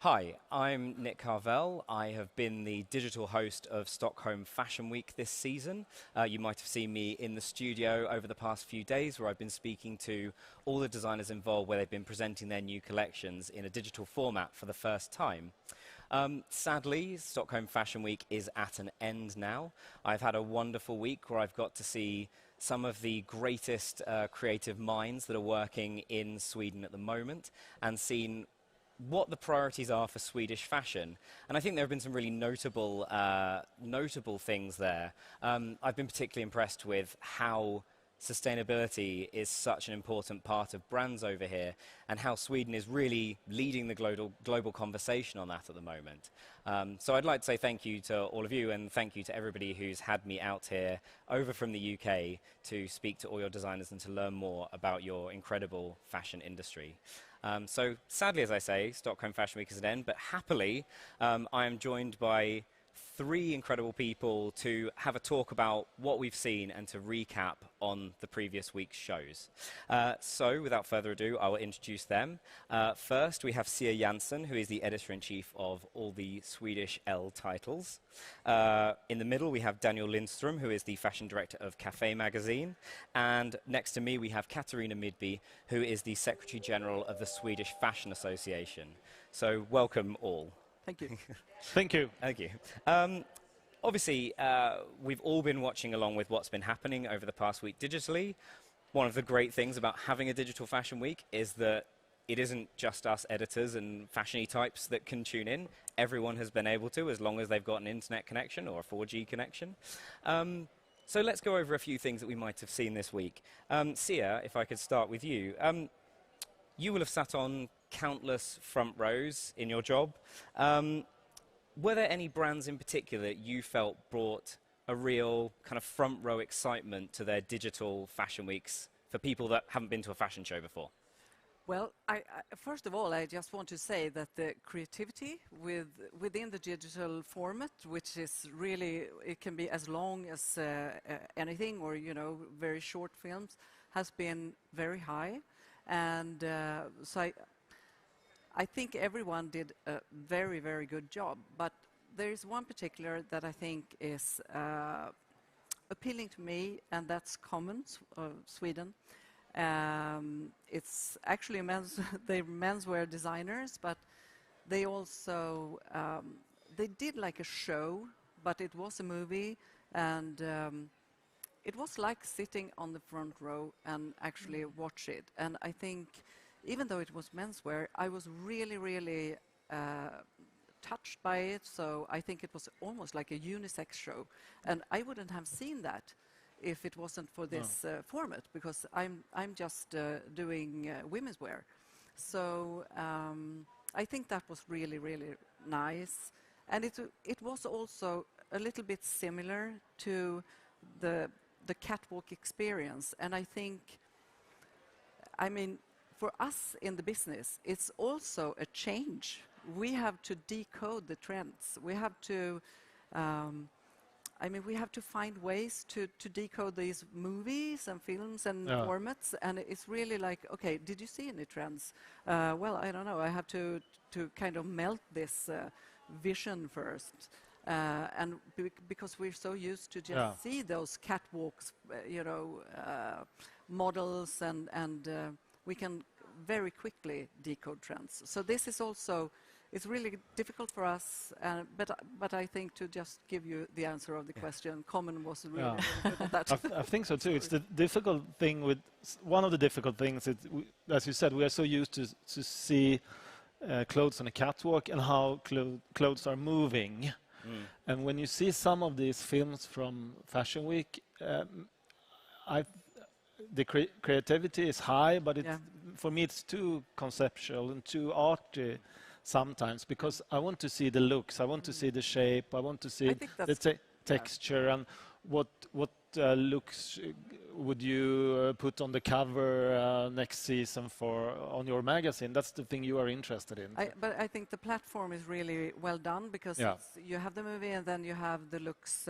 Hi, I'm Nick Carvel. I have been the digital host of Stockholm Fashion Week this season. You might have seen me in the studio over the past few days where I've been speaking to all the designers involved where they've been presenting their new collections in a digital format for the first time. Sadly, Stockholm Fashion Week is at an end now. I've had a wonderful week where I've got to see some of the greatest creative minds that are working in Sweden at the moment and seen what the priorities are for Swedish fashion. And I think there have been some really notable things there. I've been particularly impressed with how sustainability is such an important part of brands over here and how Sweden is really leading the global conversation on that at the moment. So I'd like to say thank you to all of you and thank you to everybody who's had me out here over from the UK to speak to all your designers and to learn more about your incredible fashion industry. So sadly, as I say, Stockholm Fashion Week is at an end, but happily I am joined by three incredible people to have a talk about what we've seen and to recap on the previous week's shows. So without further ado, I will introduce them. First, we have Sia Jansen, who is the editor-in-chief of all the Swedish Elle titles. In the middle, we have Daniel Lindström, who is the fashion director of Café magazine. And next to me, we have Katarina Midby, who is the Secretary General of the Swedish Fashion Association. So welcome all. Thank you. Thank you. Thank you. Obviously, we've all been watching along with what's been happening over the past week digitally. One of the great things about having a digital fashion week is that it isn't just us editors and fashion-y types that can tune in. Everyone has been able to, as long as they've got an internet connection or a 4G connection. So let's go over a few things that we might have seen this week. Sia, if I could start with you. You will have sat on countless front rows in your job. Were there any brands in particular that you felt brought a real kind of front row excitement to their digital fashion weeks for people that haven't been to a fashion show before? Well, first of all, I just want to say that the creativity within the digital format, which is really, it can be as long as anything or, very short films, has been very high. And so I think everyone did a very, very good job. But there is one particular that I think is appealing to me, and that's Commons of Sweden. It's actually they're menswear designers, but they also they did like a show, but it was a movie, and it was like sitting on the front row and actually watch it. And I think, even though it was menswear, I was really, really touched by it. So I think it was almost like a unisex show. And I wouldn't have seen that if it wasn't for this format, because I'm just doing women's wear. So I think that was really, really nice. And it was also a little bit similar to the catwalk experience. And I think, for us in the business, it's also a change. We have to decode the trends. We have to, we have to find ways to decode these movies and films and formats. And it's really like, okay, did you see any trends? Well, I don't know. I have to kind of melt this vision first. And because we're so used to just see those catwalks, models, and we can very quickly decode trends. So this is also, it's really difficult for us, but I think, to just give you the answer of the question, Common was really good at that. I think so too. It's the difficult thing with, one of the difficult things is, as you said, we are so used to see clothes on a catwalk and how clothes are moving. And when you see some of these films from Fashion Week, the creativity is high, but for me it's too conceptual and too arty sometimes, because I want to see the looks, I want to see the shape, I want to see the texture, and what looks would you put on the cover next season on your magazine. That's the thing you are interested in. But I think the platform is really well done, because you have the movie and then you have the looks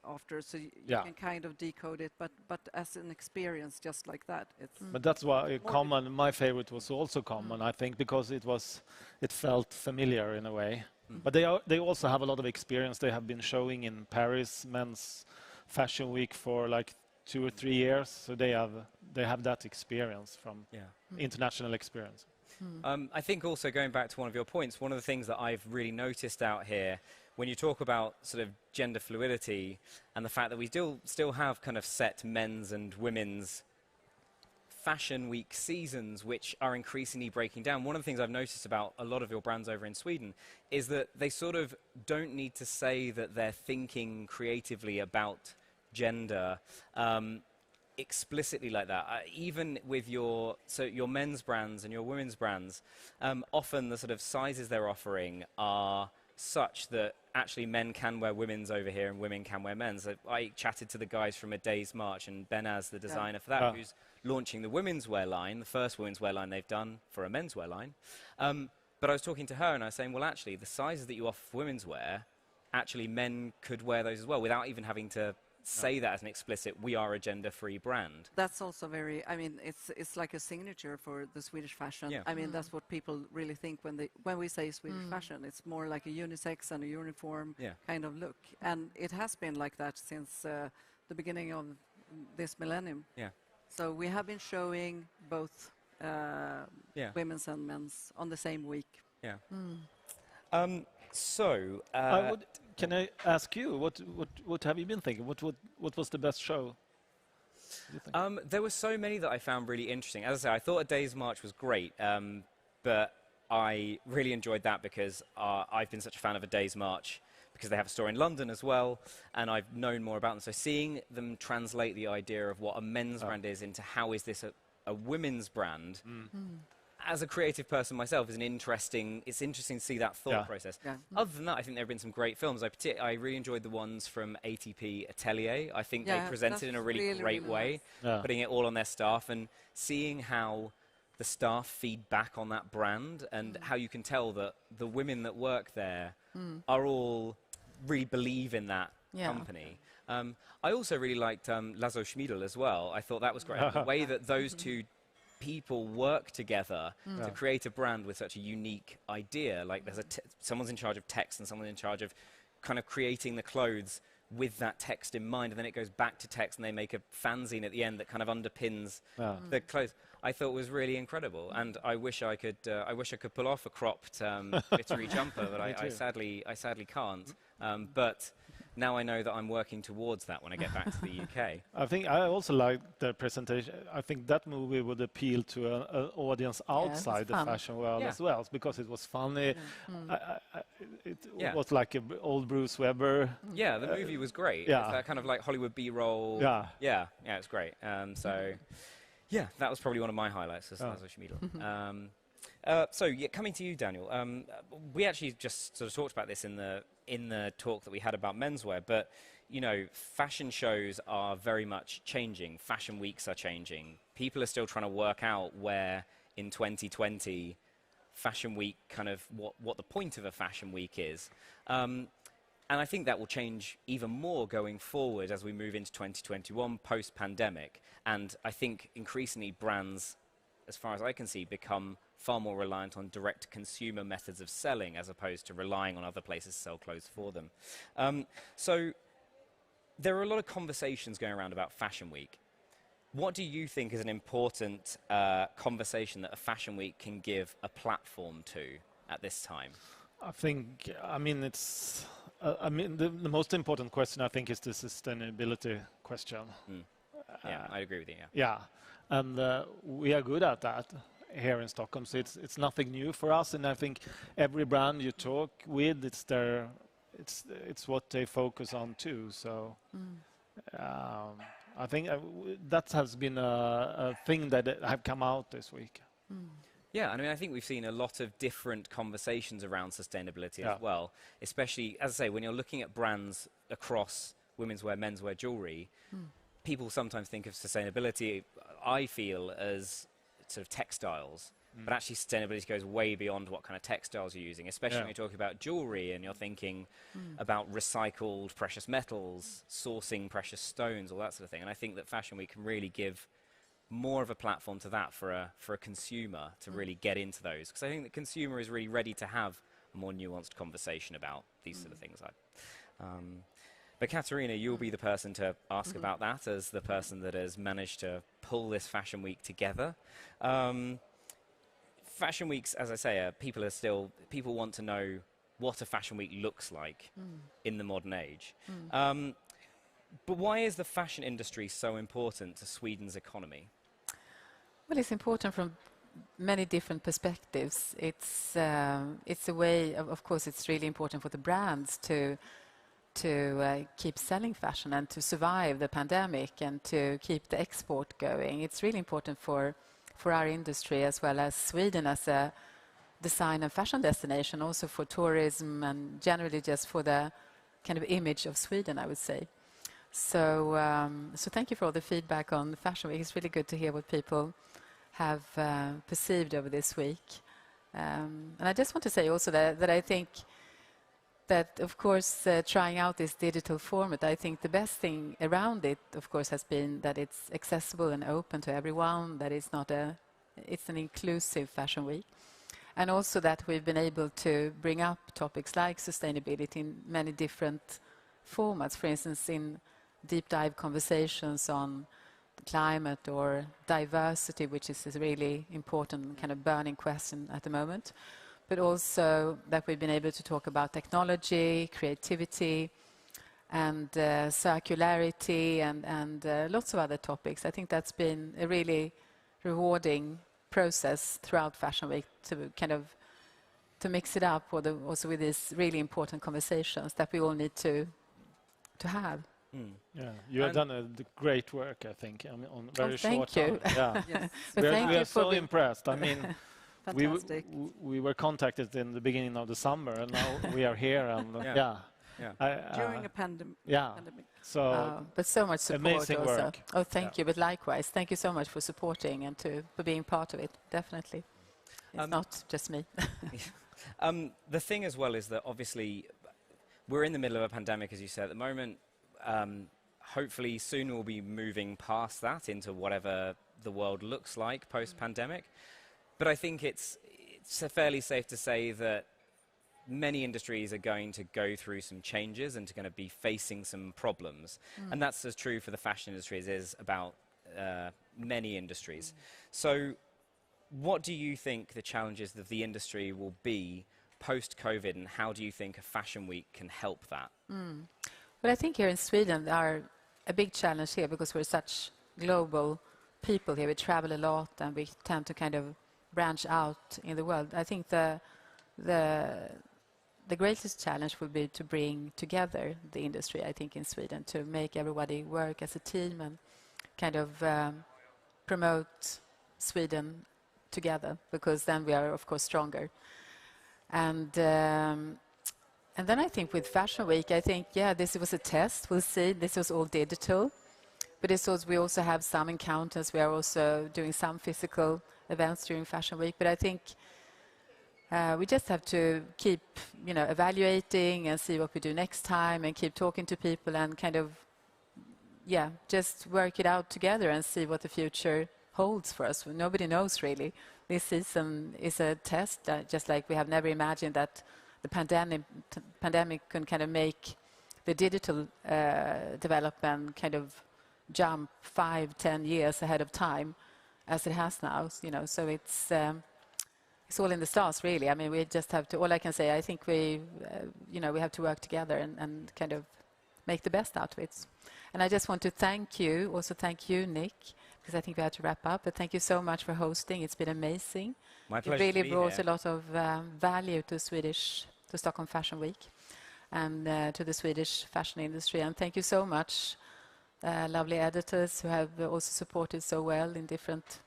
after, so you can kind of decode it, but as an experience, just like that, it's. But that's why common. My favorite was also common, I think, because it felt familiar in a way. But they also have a lot of experience. They have been showing in Paris Men's Fashion Week for like 2 or 3 years, so they have that experience from international experience. I think also going back to one of your points, one of the things that I've really noticed out here, when you talk about sort of gender fluidity and the fact that we still have kind of set men's and women's fashion week seasons, which are increasingly breaking down. One of the things I've noticed about a lot of your brands over in Sweden is that they sort of don't need to say that they're thinking creatively about gender explicitly like that. Even with your men's brands and your women's brands, often the sort of sizes they're offering are such that actually men can wear women's over here and women can wear men's. I chatted to the guys from A Day's March, and Benaz, the designer for that, who's launching the women's wear line, the first women's wear line they've done for a men's wear line. But I was talking to her and I was saying, well, actually, the sizes that you offer for women's wear, actually men could wear those as well without even having to say that as an explicit, we are a gender-free brand. That's also very, I mean, it's like a signature for the Swedish fashion. Yeah. I mean, that's what people really think when we say Swedish fashion. It's more like a unisex and a uniform kind of look. And it has been like that since the beginning of this millennium. Yeah. So we have been showing both women's and men's on the same week. Yeah. Can I ask you, what have you been thinking? What was the best show? There were so many that I found really interesting. As I say, I thought A Day's March was great, but I really enjoyed that because I've been such a fan of A Day's March because they have a store in London as well, and I've known more about them. So seeing them translate the idea of what a men's brand is into how is this a women's brand, as a creative person myself, it's interesting to see that thought process. Yeah. Other than that, I think there have been some great films. I really enjoyed the ones from ATP Atelier. I think they presented in a really great way, putting it all on their staff and seeing how the staff feed back on that brand and how you can tell that the women that work there are all really believe in that company. I also really liked Lazo Schmiedel as well. I thought that was great. The way that those two people work together to create a brand with such a unique idea. Like there's someone's in charge of text and someone in charge of kind of creating the clothes with that text in mind, and then it goes back to text and they make a fanzine at the end that kind of underpins the clothes. I thought was really incredible, and I wish I could pull off a cropped glittery jumper, but I sadly can't. But now I know that I'm working towards that when I get back to the UK. I think I also liked the presentation. I think that movie would appeal to an audience outside the fashion world as well, because it was funny. It was like an old Bruce Weber. Yeah, the movie was great. Yeah. It's that kind of like Hollywood B-roll. Yeah, it's great. That was probably one of my highlights as Lazo Schmiedel. Coming to you, Daniel. We actually just sort of talked about this in the talk that we had about menswear, but you know, fashion shows are very much changing. Fashion weeks are changing. People are still trying to work out where in 2020 fashion week kind of what the point of a fashion week is. And I think that will change even more going forward as we move into 2021 post-pandemic. And I think increasingly brands, as far as I can see, become far more reliant on direct consumer methods of selling as opposed to relying on other places to sell clothes for them. So there are a lot of conversations going around about Fashion Week. What do you think is an important conversation that a Fashion Week can give a platform to at this time? The most important question, I think, is the sustainability question. Yeah, I agree with you. Yeah, and we are good at that here in Stockholm, so it's nothing new for us. And I think every brand you talk with, it's what they focus on too. So I think that has been a thing that have come out this week. Yeah, I mean, I think we've seen a lot of different conversations around sustainability as well, especially, as I say, when you're looking at brands across women's wear, menswear, jewelry, people sometimes think of sustainability, I feel, as sort of textiles. But actually sustainability goes way beyond what kind of textiles you're using, especially when you're talking about jewelry and you're thinking about recycled precious metals, sourcing precious stones, all that sort of thing. And I think that Fashion Week can really give more of a platform to that for a consumer to really get into those. Because I think the consumer is really ready to have a more nuanced conversation about these sort of things. But Katarina, you'll be the person to ask about that as the person that has managed to pull this Fashion Week together. Fashion Weeks, as I say, people want to know what a Fashion Week looks like in the modern age. But why is the fashion industry so important to Sweden's economy? Well, it's important from many different perspectives. It's a way, of course, it's really important for the brands to keep selling fashion and to survive the pandemic and to keep the export going. It's really important for our industry as well as Sweden as a design and fashion destination, also for tourism and generally just for the kind of image of Sweden, I would say. So thank you for all the feedback on Fashion Week. It's really good to hear what people have perceived over this week. And I just want to say also that I think that, of course, trying out this digital format, I think the best thing around it, of course, has been that it's accessible and open to everyone, that it's an inclusive Fashion Week. And also that we've been able to bring up topics like sustainability in many different formats, for instance, in deep dive conversations on climate or diversity, which is a really important kind of burning question at the moment. But also that we've been able to talk about technology, creativity, and circularity, and lots of other topics. I think that's been a really rewarding process throughout Fashion Week to kind of to mix it up also with these really important conversations that we all need to have. Yeah, you have done great work, I think, on very short time. Thank you. Yeah. Yes. We are so impressed. I mean, fantastic. we were contacted in the beginning of the summer, and now we are here. And during a pandemic. Yeah. So, but so much support amazing also. work. Oh, thank you. But likewise, thank you so much for supporting and for being part of it. Definitely, it's not just me. The thing as well is that obviously we're in the middle of a pandemic, as you said, at the moment. Hopefully soon we'll be moving past that into whatever the world looks like post-pandemic. But I think it's fairly safe to say that many industries are going to go through some changes and are going to be facing some problems. And that's as true for the fashion industry as it is about many industries. So what do you think the challenges of the industry will be post-COVID, and how do you think a Fashion Week can help that? Well, I think here in Sweden, a big challenge here, because we're such global people here, we travel a lot and we tend to kind of branch out in the world. I think the greatest challenge will be to bring together the industry, I think, in Sweden, to make everybody work as a team and kind of promote Sweden together, because then we are, of course, stronger. And then I think with Fashion Week, I think, this was a test. We'll see. This was all digital. But we also have some encounters. We are also doing some physical events during Fashion Week. But I think we just have to keep, evaluating and see what we do next time, and keep talking to people and kind of, just work it out together and see what the future holds for us. Nobody knows, really. This season is a test, just like we have never imagined that the pandemic can kind of make the digital development kind of jump 5-10 years ahead of time, as it has now. So it's all in the stars, really. I mean, we just have to. All I can say, I think we have to work together and kind of make the best out of it. And I just want to thank you, Nick, because I think we have to wrap up. But thank you so much for hosting. It's been amazing. My pleasure. It really brought a lot of value to Stockholm Fashion Week and to the Swedish fashion industry. And thank you so much, lovely editors who have also supported so well in different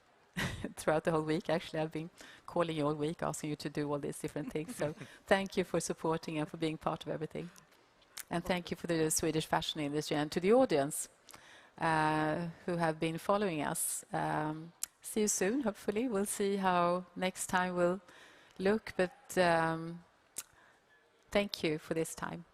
throughout the whole week. Actually, I've been calling you all week, asking you to do all these different things. So thank you for supporting and for being part of everything. And thank you for the Swedish fashion industry, and to the audience who have been following us. see you soon, hopefully. We'll see how next time will look, but thank you for this time.